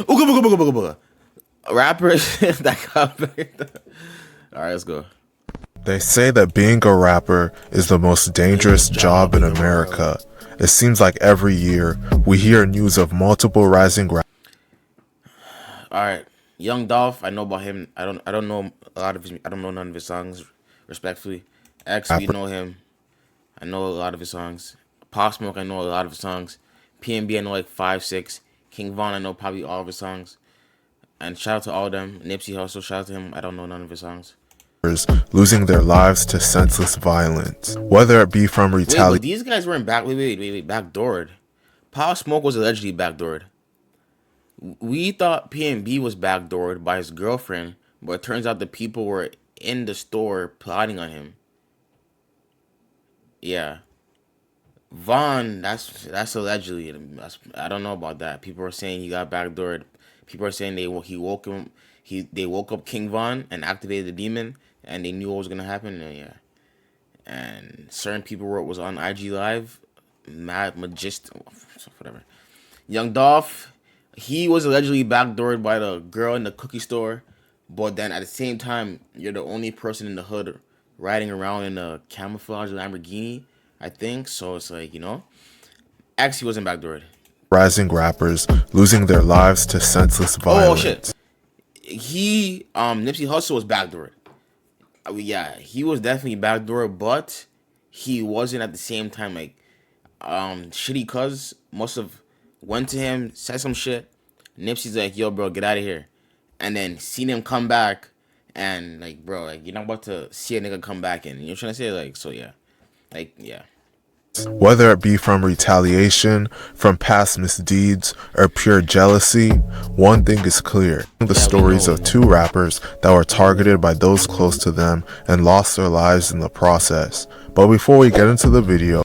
Ooga booga booga booga booga. Rappers that got All right, let's go. They say that being a rapper is the most dangerous job in America. It seems like every year we hear news of multiple rising rappers. All right, Young Dolph. I know about him. I don't know a lot of his. I don't know none of his songs. Respectfully, X. We know him. I know a lot of his songs. Pop Smoke. I know a lot of his songs. PNB. I know like 5, 6. King Von. I know probably all of his songs. And shout out to all of them. Nipsey Hussle. Shout out to him. I don't know none of his songs. Losing their lives to senseless violence, whether it be from retaliation. Wait, these guys weren't Backdoor'D. Pop Smoke was allegedly Backdoor'd. We thought PNB was Backdoor'd by his girlfriend, but it turns out the people were in the store plotting on him. Yeah. Vaughn, that's allegedly. I don't know about that. People are saying he got Backdoor'd. People are saying they woke up King Von and activated the demon, and they knew what was gonna happen. And yeah, and certain people was on IG Live, whatever. Young Dolph, he was allegedly backdoored by the girl in the cookie store, but then at the same time, you're the only person in the hood riding around in a camouflage Lamborghini, I think. So it's like, X, he wasn't backdoored. Rising rappers losing their lives to senseless violence. Oh shit. Nipsey Hussle was backdoored. Yeah, he was definitely backdoored, but he wasn't at the same time. Like, Shitty Cuz must have went to him, said some shit. Nipsey's like, yo, bro, get out of here. And then seen him come back, and like, bro, like, you're not about to see a nigga come back in. You know what I'm trying to say? Like, so yeah. Like, yeah. Whether it be from retaliation, from past misdeeds, or pure jealousy, one thing is clear. The stories of two rappers that were targeted by those close to them and lost their lives in the process. But before we get into the video,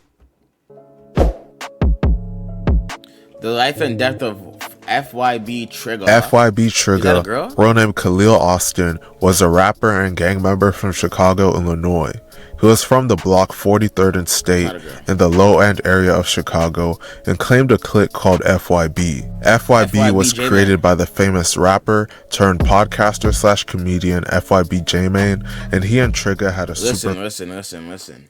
the life and death of FYB Trigger. FYB Trigger, real name Khalil Austin, was a rapper and gang member from Chicago, Illinois. He was from the block 43rd and State in the low-end area of Chicago and claimed a clique called FYB. FYB was created by the famous rapper turned podcaster / comedian FYB J-Man, and he and Trigger had a Listen.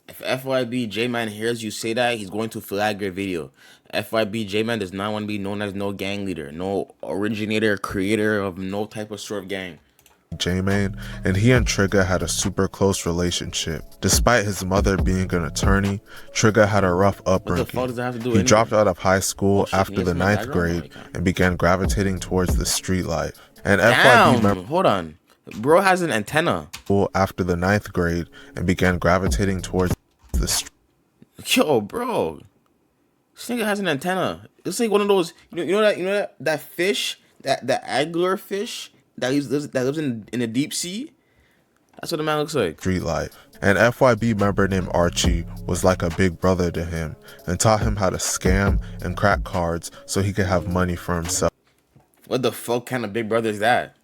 If FYB J-Man hears you say that, he's going to flag your video. FYB J-Man does not want to be known as no gang leader, no originator, creator of no type of sort of gang. J-Man, and he and Trigger had a super close relationship. Despite his mother being an attorney, Trigger had a rough upbringing. What the fuck does that have to do with He anything? Dropped out of high school after the 9th grade and began gravitating towards the street life. And FYB hold on. Bro has an antenna. After the 9th grade and began gravitating towards the street. Yo, bro. This nigga has an antenna. It's like one of those, you know that fish, that angler fish that lives in the deep sea. That's what the man looks like. Street life. An FYB member named Archie was like a big brother to him and taught him how to scam and crack cards so he could have money for himself. What the fuck kind of big brother is that?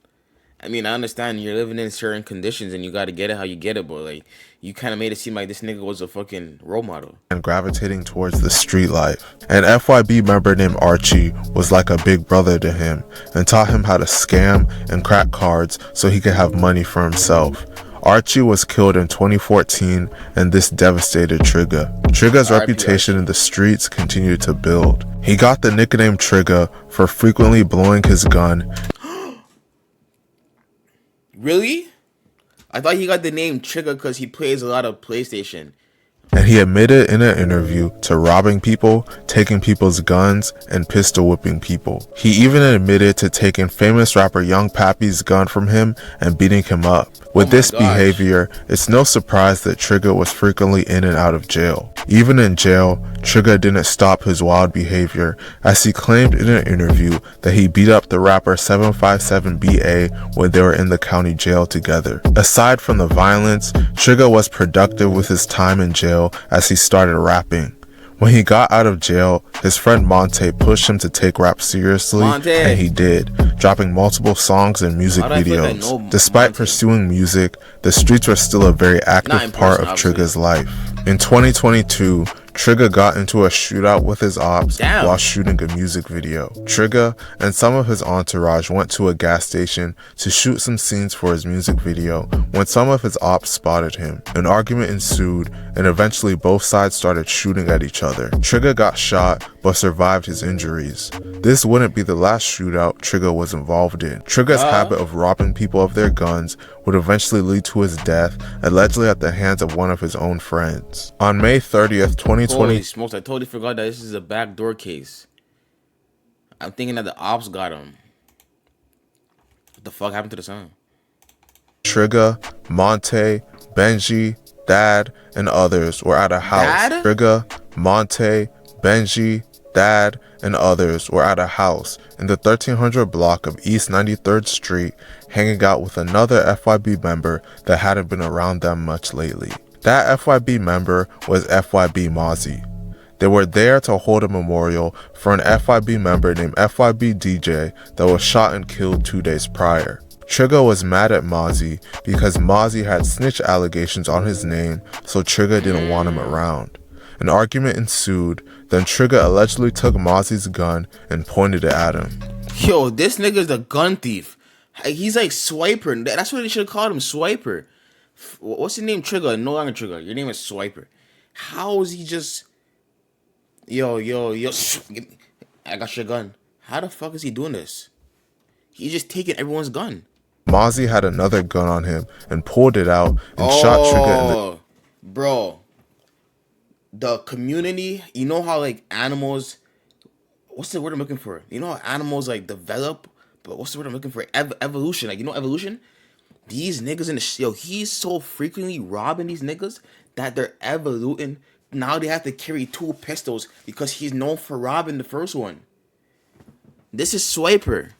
I mean, I understand you're living in certain conditions and you got to get it how you get it, but like, you kind of made it seem like this nigga was a fucking role model. And gravitating towards the street life. An FYB member named Archie was like a big brother to him and taught him how to scam and crack cards so he could have money for himself. Archie was killed in 2014 and this devastated Trigger. Trigger's reputation in the streets continued to build. He got the nickname Trigger for frequently blowing his gun. Really? I thought he got the name Trigger because he plays a lot of PlayStation. And he admitted in an interview to robbing people, taking people's guns, and pistol whipping people. He even admitted to taking famous rapper Young Pappy's gun from him and beating him up. With this behavior, it's no surprise that Trigger was frequently in and out of jail. Even in jail, Trigger didn't stop his wild behavior, as he claimed in an interview that he beat up the rapper 757BA when they were in the county jail together. Aside from the violence, Trigger was productive with his time in jail as he started rapping. When he got out of jail, his friend Monte pushed him to take rap seriously, and he did, dropping multiple songs and music videos. Despite pursuing music, the streets were still a very active part of Trigger's life. In 2022, Trigger got into a shootout with his ops Damn. while shooting a music video. Trigger and some of his entourage went to a gas station to shoot some scenes for his music video when some of his ops spotted him. An argument ensued and eventually both sides started shooting at each other. Trigger got shot but survived his injuries. This wouldn't be the last shootout Trigger was involved in. Trigger's habit of robbing people of their guns would eventually lead to his death, allegedly at the hands of one of his own friends. On May 30th, 2020, Holy smokes, I totally forgot that this is a backdoor case. I'm thinking that the ops got him. What the fuck happened to the son? Trigger, Monte, Benji, Dad, and others were at a house. Dad? Trigger, Monte, Benji, Dad, and others were at a house in the 1300 block of East 93rd Street, hanging out with another FYB member that hadn't been around them much lately. That FYB member was FYB Mozzie. They were there to hold a memorial for an FYB member named FYB DJ that was shot and killed 2 days prior. Trigger was mad at Mozzie because Mozzie had snitch allegations on his name, so Trigger didn't want him around. An argument ensued, then Trigger allegedly took Mozzie's gun and pointed it at him. Yo, this nigga's the gun thief. He's like Swiper. That's what they should have called him, Swiper. What's your name? Trigger. No longer Trigger. Your name is Swiper. How is he just... Yo. I got your gun. How the fuck is he doing this? He's just taking everyone's gun. Mozzie had another gun on him and pulled it out and shot Trigger in the... Bro. The community, you know how like animals... What's the word I'm looking for? You know how animals like develop? But what's the word I'm looking for? Evolution. Like, you know evolution? These niggas in the... Yo, he's so frequently robbing these niggas that they're evoluting. Now they have to carry 2 pistols because he's known for robbing the first one. This is Swiper.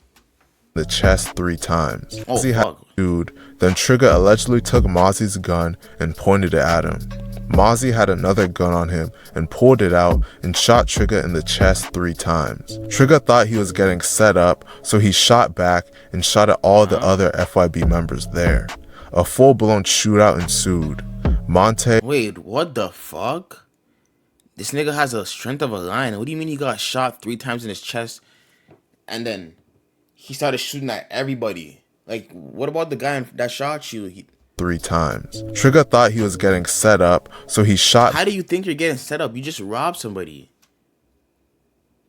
The chest 3 times. Oh, Mozzie fuck. had dude, then Trigger allegedly took Mozzie's gun and pointed it at him. Mozzie had another gun on him and pulled it out and shot Trigger in the chest 3 times. Trigger thought he was getting set up, so he shot back and shot at all the other FYB members there. A full-blown shootout ensued. Monte... Wait, what the fuck? This nigga has the strength of a lion. What do you mean he got shot 3 times in his chest and then he started shooting at everybody? Like, what about the guy that shot you? 3 times. Trigger thought he was getting set up, so he shot... How do you think you're getting set up? You just robbed somebody.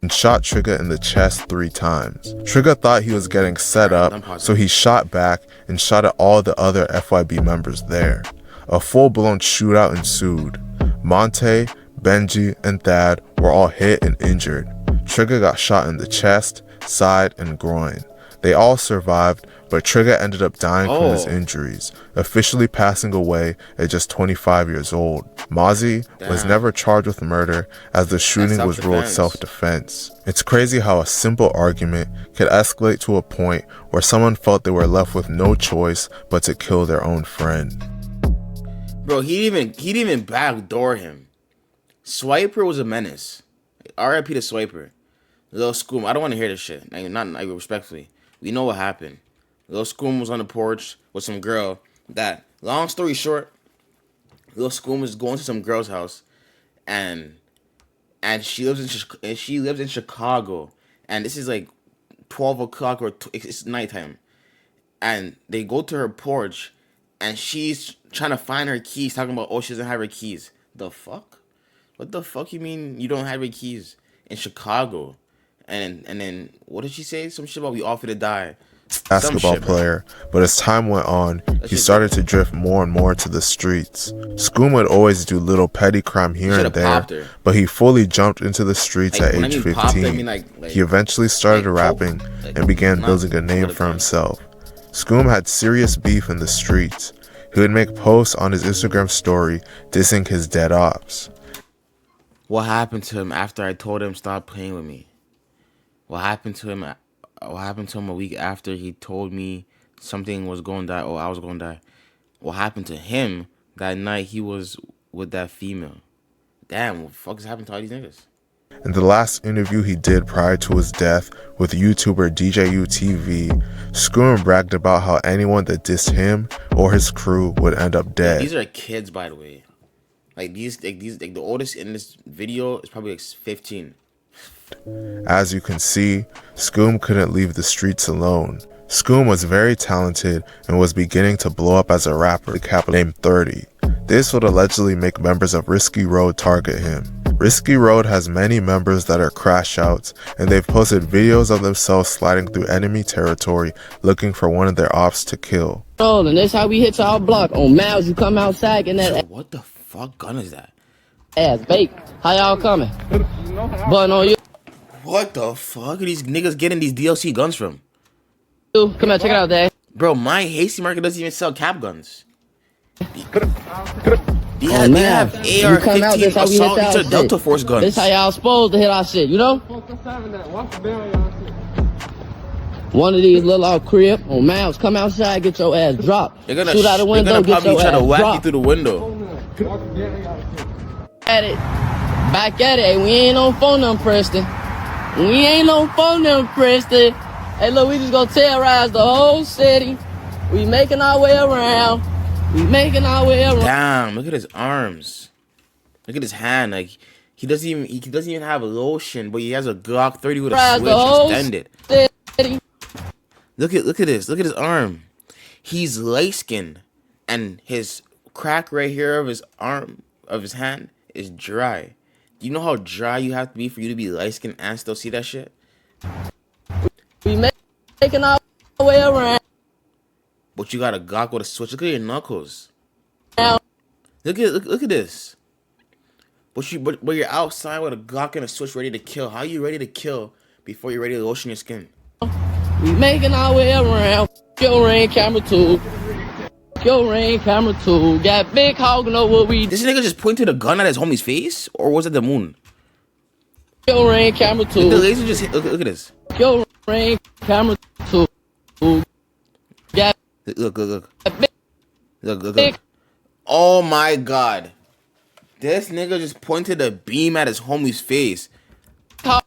And shot Trigger in the chest 3 times. Trigger thought he was getting set up, so he shot back and shot at all the other FYB members there. A full-blown shootout ensued. Monte, Benji, and Thad were all hit and injured. Trigger got shot in the chest, side, and groin. They all survived, but Trigger ended up dying from his injuries, officially passing away at just 25 years old. Mozzie was never charged with murder, as the shooting was ruled self-defense. It's crazy how a simple argument could escalate to a point where someone felt they were left with no choice but to kill their own friend. Bro, he didn't even backdoor him. Swiper was a menace. R.I.P. to Swiper. Lil Scoom, I don't want to hear this shit. Not respectfully. We know what happened. Lil Scoom was on the porch with some girl that, long story short, Lil Scoom was going to some girl's house, and she lives in Chicago, and this is like 12 o'clock or it's nighttime, and they go to her porch, and she's trying to find her keys, talking about, oh, she doesn't have her keys. The fuck? What the fuck you mean you don't have your keys in Chicago? And then what did she say? Some shit about we all finna die. Basketball player, but as time went on, he started to drift more and more to the streets. Scoom would always do little petty crime here and there, but he fully jumped into the streets at age 15. He eventually started rapping and began building a name for himself. Scoom had serious beef in the streets. He would make posts on his Instagram story dissing his dead ops. What happened to him after I told him stop playing with me? What happened to him? What happened to him a week after he told me something was going to die? Oh, I was going to die. What happened to him that night he was with that female? Damn, what the fuck is happening to all these niggas? In the last interview he did prior to his death with YouTuber DJUTV, Scoom bragged about how anyone that dissed him or his crew would end up dead. These are kids, by the way. Like the oldest in this video is probably like 15. As you can see, Scoom couldn't leave the streets alone. Scoom was very talented and was beginning to blow up as a rapper named 30. This would allegedly make members of Risky Road target him. Risky Road has many members that are crash outs, and they've posted videos of themselves sliding through enemy territory looking for one of their ops to kill. And that's how we hit y'all block. On Miles, you come outside and that So what the fuck gun is that? ass baked. How y'all coming? Button on you. What the fuck are these niggas getting these DLC guns from? Come here, check it out, Dad. Bro, my Hasty Market doesn't even sell cap guns. They On have Miles, you come out, AR-15 that's how we hit assault y'all into Delta shit. Force guns. This how y'all supposed to hit our shit, you know? One of these little off crib on Miles, come outside, get your ass dropped. They're gonna, Shoot out the window, they're gonna get probably your try to ass whack you dropped. through the window. At it. Back at it. Hey, we ain't on phone them, Preston. We ain't on phone them, Preston. Hey, look, we just gonna terrorize the whole city. We making our way around. We making our way around. Damn, look at his arms. Look at his hand. Like he doesn't even have lotion, but he has a Glock 30 with a Terrorize switch the whole extended. city. Look at this. Look at his arm. He's light skinned, and his crack right here of his arm of his hand is dry. Do you know how dry you have to be for you to be light skinned and still see that shit? We making our way around. But you got a Glock with a switch. Look at your knuckles. Now, Look at this. But you're outside with a Glock and a switch ready to kill. How are you ready to kill before you're ready to lotion your skin? we making our way around. Your ring camera too. Your ring camera too. Got big hog, know what we do. This nigga just pointed a gun at his homie's face, or was it the moon? Your ring camera The too. laser just hit. Look at this. Your ring camera too. Got Look. big Look. Oh my god. This nigga just pointed a beam at his homie's face. hog,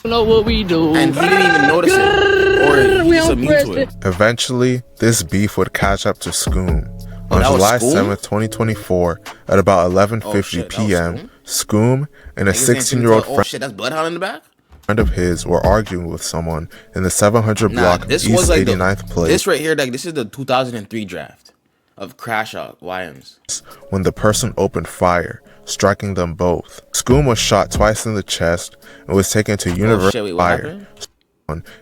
know what we do. And he didn't even notice it. Or We he's don't immune press to it. Eventually, this beef would catch up to Scoom. On that was July Scoom? 7th, 2024, at about 11:50 Oh, shit, that was p.m., Scoom and a Niggas didn't 16-year-old tell- Oh shit, that's Bloodhound in the back? friend of his were arguing with someone in the 700 Nah, block of this East was like 89th Place this right here, like this is the 2003 draft of Crash Out Lions. when the person opened fire, striking them both. Scoom was shot twice in the chest and was taken to Oh University shit, wait, what Fire happened?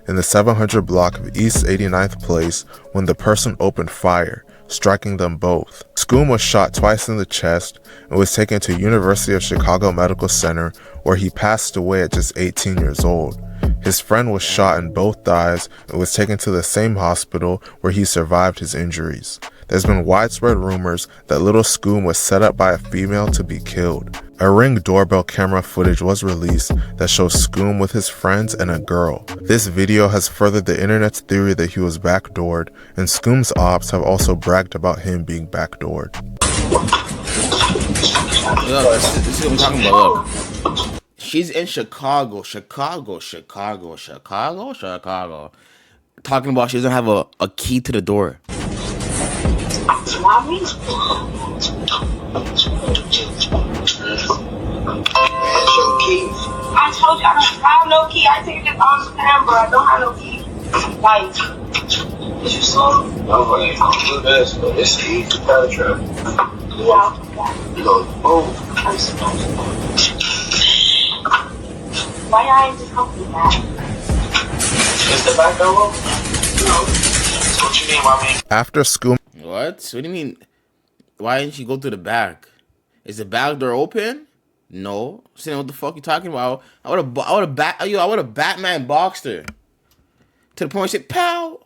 in the 700 block of East 89th Place when the person opened fire, striking them both. Scoom was shot twice in the chest and was taken to University of Chicago Medical Center where he passed away at just 18 years old. His friend was shot in both thighs and was taken to the same hospital where he survived his injuries. There's been widespread rumors that little Scoom was set up by a female to be killed. A Ring doorbell camera footage was released that shows Scoom with his friends and a girl. This video has furthered the internet's theory that he was backdoored, and Scoom's ops have also bragged about him being backdoored. Look, this is what I'm talking about. Look. She's in Chicago. Talking about she doesn't have a key to the door. Mommy? I told you I don't have no key. I take this off the camera. I don't have no key. Like, is you slow? I'm like, do this, but it's easy to penetrate. Yeah. You go, boom. Why y'all ain't just help me back? Is the back door open? No. What you mean, mommy? After Scoom What? What do you mean? Why didn't she go through the back? Is the back door open? No. Saying what the fuck you talking about? I would have Batman boxed her. To the point she said, pow!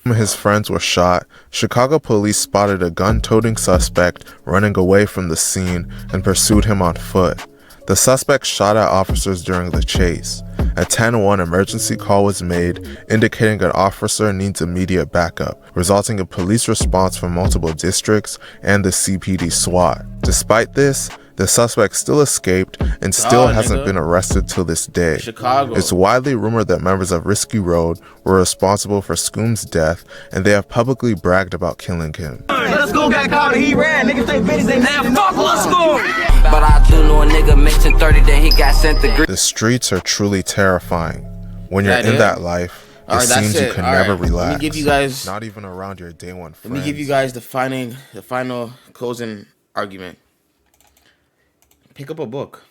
and his friends were shot, Chicago police spotted a gun-toting suspect running away from the scene and pursued him on foot. The suspect shot at officers during the chase. A 10-1 emergency call was made, indicating an officer needs immediate backup, resulting in police response from multiple districts and the CPD SWAT. Despite this, The suspect still escaped and still hasn't nigga. been arrested till this day. Chicago. It's widely rumored that members of Risky Road were responsible for Scoom's death, and they have publicly bragged about killing him. Let's go got caught and he ran. Niggas say bitches ain't man. Fuck let's go. But I do know a nigga making 30, then he got sent to The streets are truly terrifying. When you're That in it? that life, it Alright, that's seems you it. can Alright, never let me relax. give you guys- Not even around your day one friends. Let me give you guys the final closing argument. Pick up a book.